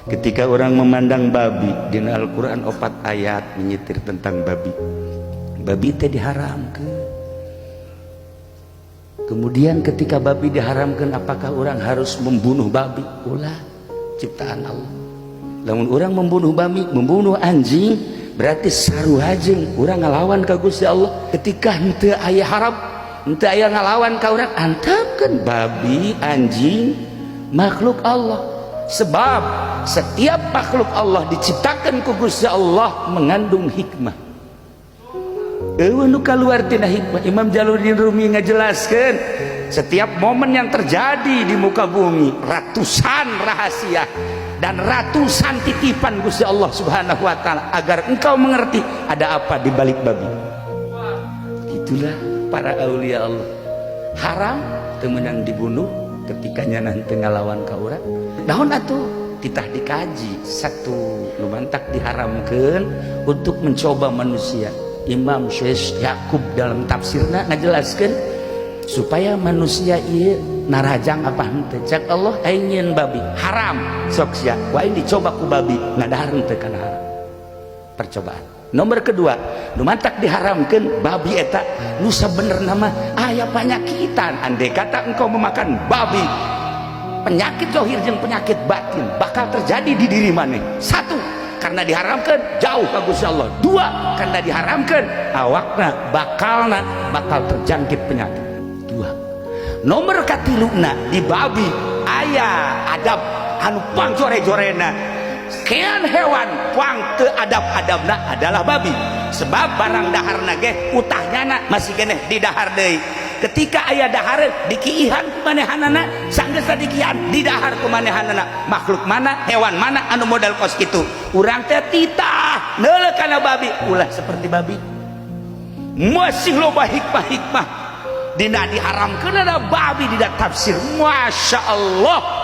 Ketika orang memandang babi, di Al-Quran 4 ayat menyitir tentang babi. Babi itu diharamkan. Kemudian ketika babi diharamkan, apakah orang harus membunuh babi? Ulah ciptaan Allah. Lamun orang membunuh babi, membunuh anjing, berarti saru hajing orang ngalawan ka Gusti Allah. Ketika henteu aya haram, henteu aya ngalawan ka urang, antapkeun babi, anjing, makhluk Allah. Sebab setiap makhluk Allah diciptakan ku Gusti Allah mengandung hikmah. Nu kaluar tina hikmah. Imam Jalaluddin Rumi ngajelaskeun, setiap momen yang terjadi di muka bumi ratusan rahasia dan ratusan titipan Gusti Allah Subhanahu wa taala agar engkau mengerti ada apa di balik babi. Itulah para aulia Allah. Haram teu meunang dibunuh ketika nyana henteu ngalawan ka urang. Naon atuh titah dikaji satu lumantak diharamkeun untuk mencoba manusia. Imam Syekh Yakub dalam tafsirna ngajelaskeun supaya manusia ieu narajang apa henteu. Cak Allah aing babi haram sok sia wae dicoba ku babi ngadahar henteu kana haram. Percobaan. Nomor kedua, nu mantak diharamkeun babi eta nu sabenerna mah aya panyakitan. Andai kata engkau memakan babi, penyakit zahir jeung penyakit batin bakal terjadi di diri maneh. Satu, karena diharamkan jauh ka Gusti Allah. Dua, karena diharamkan awakna bakal terjangkit penyakit. Dua. Nomor katiluna di babi aya adab anu pang jore-jorena. Kean hewan pang teu adab-adabna adalah babi. Sebab barang daharna ge utahnyana masih keneh di dahar deui. Ketika aya dahar dikiihan ku manehanana, sanggeus dikiihan di dahar ku manehanana. Makhluk mana, hewan mana anu modal kos kitu? Urang teh titah neuleuk kana babi, ulah seperti babi. Masih loba hikmah-hikmah dina diharamkeun ada babi dina tafsir. Masya Allah.